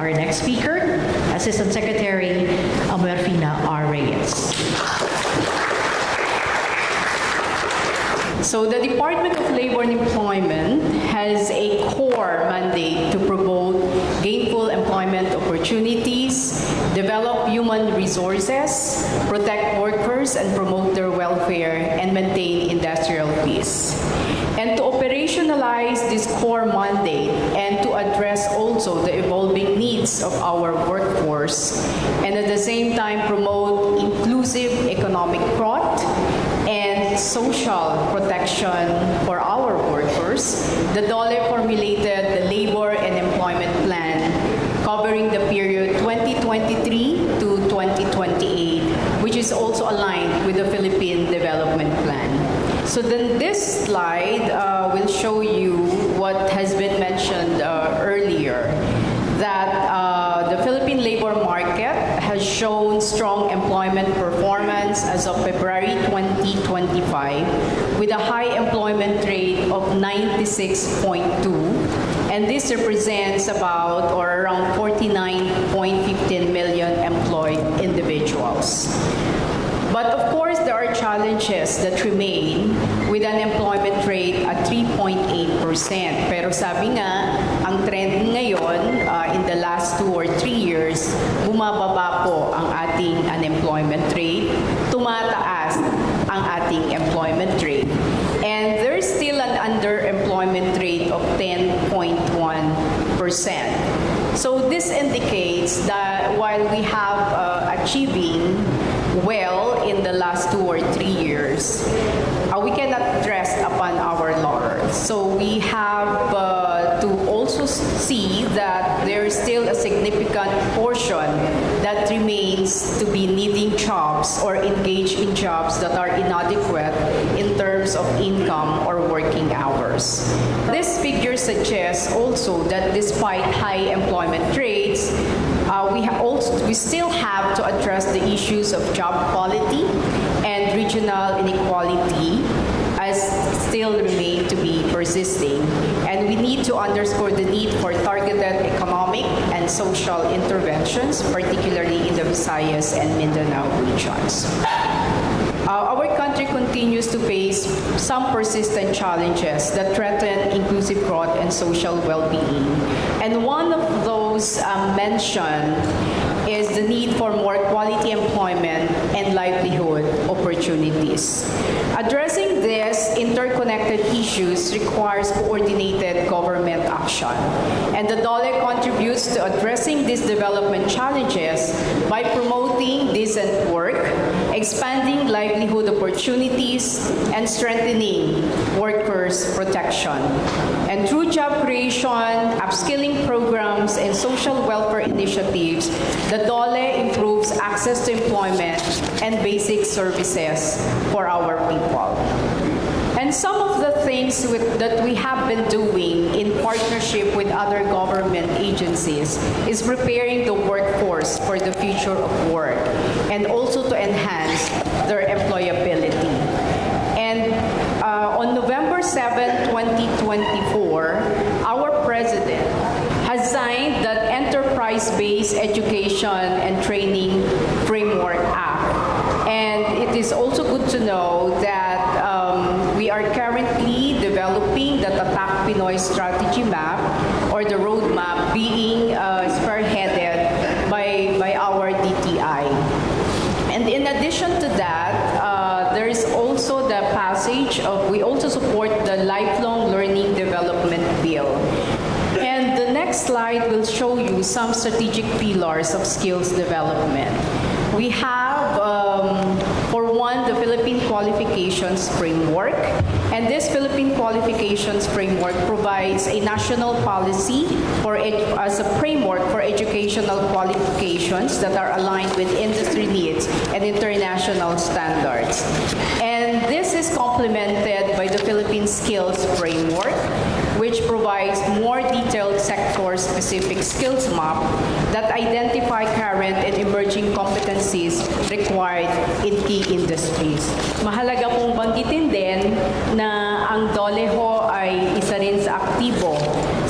our next speaker, Assistant Secretary Amuerfina Reyes. So the Department of Labor and Employment has a core mandate to promote gainful employment opportunities, develop human resources, protect workers and promote their welfare, and maintain industrial peace. And to operationalize this core mandate and to address also the evolving needs of our workforce, and at the same time promote inclusive economic growth and social protection for our workers, the DOLE formulated the Labor and Employment Plan covering the period 2023 to 2028, which is also aligned with the Philippine Development Plan. So then this slide will show you what has been mentioned earlier, that the Philippine labor market has shown strong employment performance as of February 2025 with a high employment rate of 96.2, and this represents about or around 49.15 million employed individuals. But of course, there are challenges that remain with an employment rate at 3.8%. Pero sabi nga, ang trend ngayon in the last 2 or 3 years, bumababa po ang ating unemployment rate, tumataas ang ating employment rate. And there's still an underemployment rate of 10.1%. So this indicates that while we have achieving well in the last 2 or 3 years, we cannot rest upon our laurels. So we have to also see that there is still a significant portion that remains to be needing jobs or engaged in jobs that are inadequate in terms of income or working hours. This figure suggests also that despite high employment rates, we still have to address the issues of job quality and regional inequality as still remain to be persisting. And we need to underscore the need for targeted economic and social interventions, particularly in the Visayas and Mindanao regions. Our country continues to face some persistent challenges that threaten inclusive growth and social well-being. And one of those mentioned is the need for more quality employment and livelihood opportunities. Addressing these interconnected issues requires coordinated government action. And the DOLE contributes to addressing these development challenges by promoting decent work, expanding livelihood opportunities, and strengthening workers' protection. And through job creation, upskilling programs, and social welfare initiatives, the DOLE improves access to employment and basic services for our people. And some of the things that we have been doing in partnership with other government agencies is preparing the workforce for the future of work and also to enhance their employability. And on November 7, 2024, our President has signed the Enterprise-Based Education and Training Framework Act. And it is also good to know that we are currently developing the Tatak Pinoy Strategy Map, or the roadmap, being spearheaded by our DTI. And in addition to that, there is also the passage of, we also support the Lifelong Learning Development Bill. And the next slide will show you some strategic pillars of skills development. We have, for one, the Philippine Qualifications Framework. And this Philippine Qualifications Framework provides a national policy as a framework for educational qualifications that are aligned with industry needs and international standards. And this is complemented by the Philippine Skills Framework, which provides more detailed sector-specific skills map that identify current and emerging competencies required in key industries. Mahalaga pong banggitin din na ang DOLE ho ay isa rin sa aktibo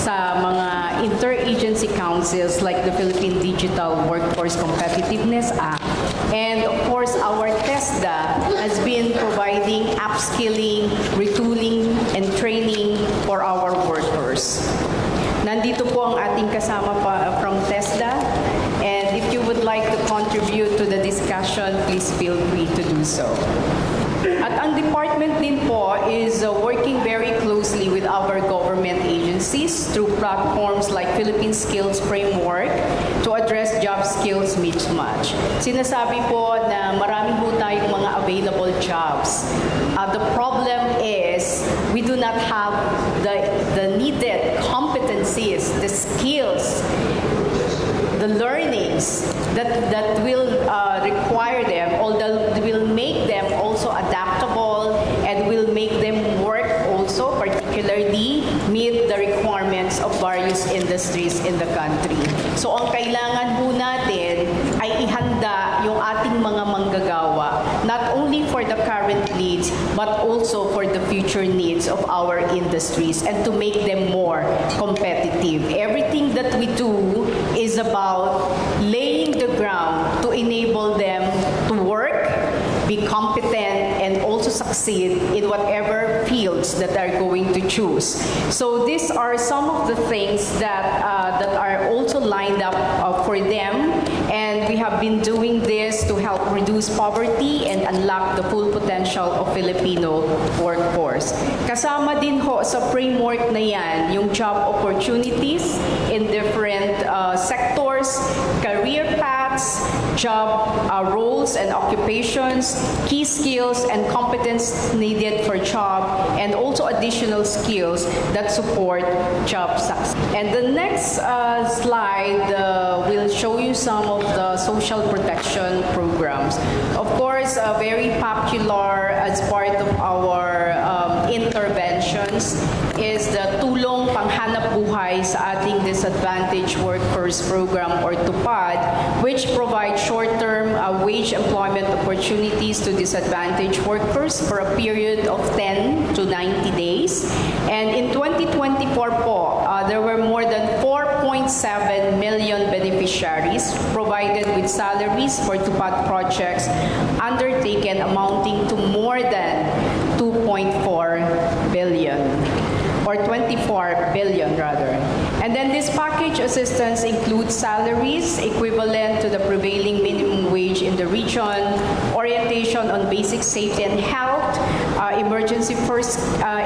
sa mga interagency councils like the Philippine Digital Workforce Competitiveness Act. And of course, our TESDA has been providing upskilling, retooling, and training for our workers. Nandito po ang ating kasama pa from TESDA. And if you would like to contribute to the discussion, please feel free to do so. At ang department din po is working very closely with our government agencies through platforms like Philippine Skills Framework to address job skills mismatch. Sinasabi po na marami po tayong mga available jobs. The problem is we do not have the needed competencies, the skills, the learnings that will require them, or that will make them also adaptable and will make them work also, particularly meet the requirements of various industries in the country. So ang kailangan po natin ay ihanda yung ating mga manggagawa, not only for the current needs, but also for the future needs of our industries and to make them more competitive. Everything that we do is about laying the ground to enable them to work, be competent, and also succeed in whatever fields that they're going to choose. So these are some of the things that are also lined up for them, and we have been doing this to help reduce poverty and unlock the full potential of Filipino workforce. Kasama din ho sa framework na yan yung job opportunities in different sectors, career paths, job roles and occupations, key skills and competence needed for job, and also additional skills that support job success. And the next slide will show you some of the social protection programs. Of course, very popular as part of our interventions is the Tulong Panghanap Buhay sa Ating Disadvantaged Workers Program, or TUPAD, which provides short-term wage employment opportunities to disadvantaged workers for a period of 10 to 90 days. And in 2024 po, there were more than 4.7 million beneficiaries provided with salaries for TUPAD projects undertaken amounting to more than 2.4 billion. Or 24 billion rather. And then this package assistance includes salaries equivalent to the prevailing minimum wage in the region, orientation on basic safety and health, emergency first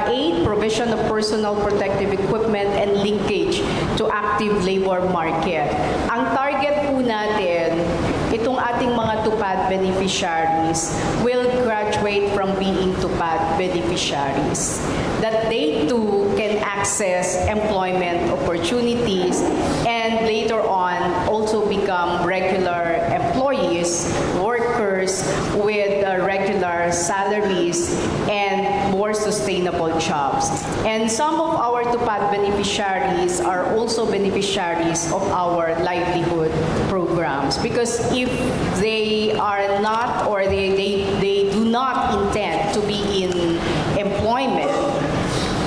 aid, provision of personal protective equipment, and linkage to active labor market. Ang target po natin, itong ating mga TUPAD beneficiaries will graduate from being TUPAD beneficiaries, that they too can access employment opportunities and later on also become regular employees, workers with regular salaries and more sustainable jobs. And some of our TUPAD beneficiaries are also beneficiaries of our livelihood programs, because if they are not, or they do not intend to be in employment,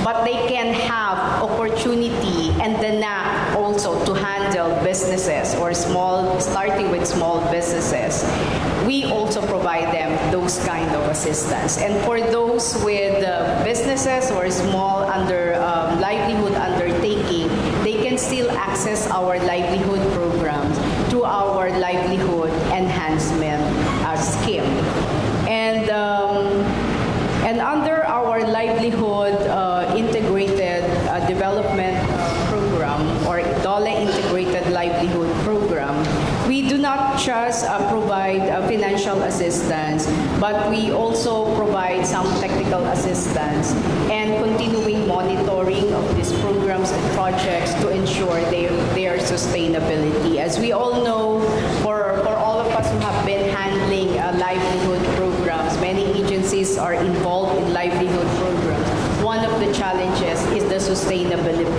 but they can have opportunity and the knack also to handle businesses, or starting with small businesses, we also provide them those kind of assistance. And for those with businesses or small livelihood undertaking, they can still access our livelihood programs through our livelihood enhancement scheme. And under our livelihood integrated development program, or DOLE integrated livelihood program, we do not just provide financial assistance, but we also provide some technical assistance and continuing monitoring of these programs and projects to ensure their sustainability. As we all know, for all of us who have been handling livelihood programs, many agencies are involved in livelihood programs. One of the challenges is the sustainability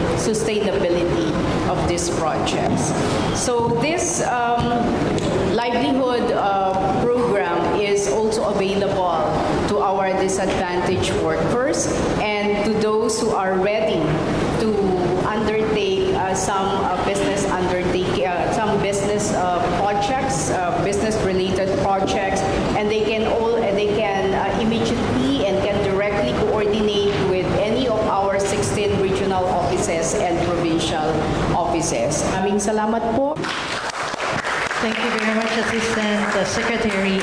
of these projects. So this livelihood program is also available to our disadvantaged workers and to those who are ready to undertake some projects, and they can immediately and can directly coordinate with any of our 16 regional offices and provincial offices. Maraming salamat po. Thank you very much, Assistant Secretary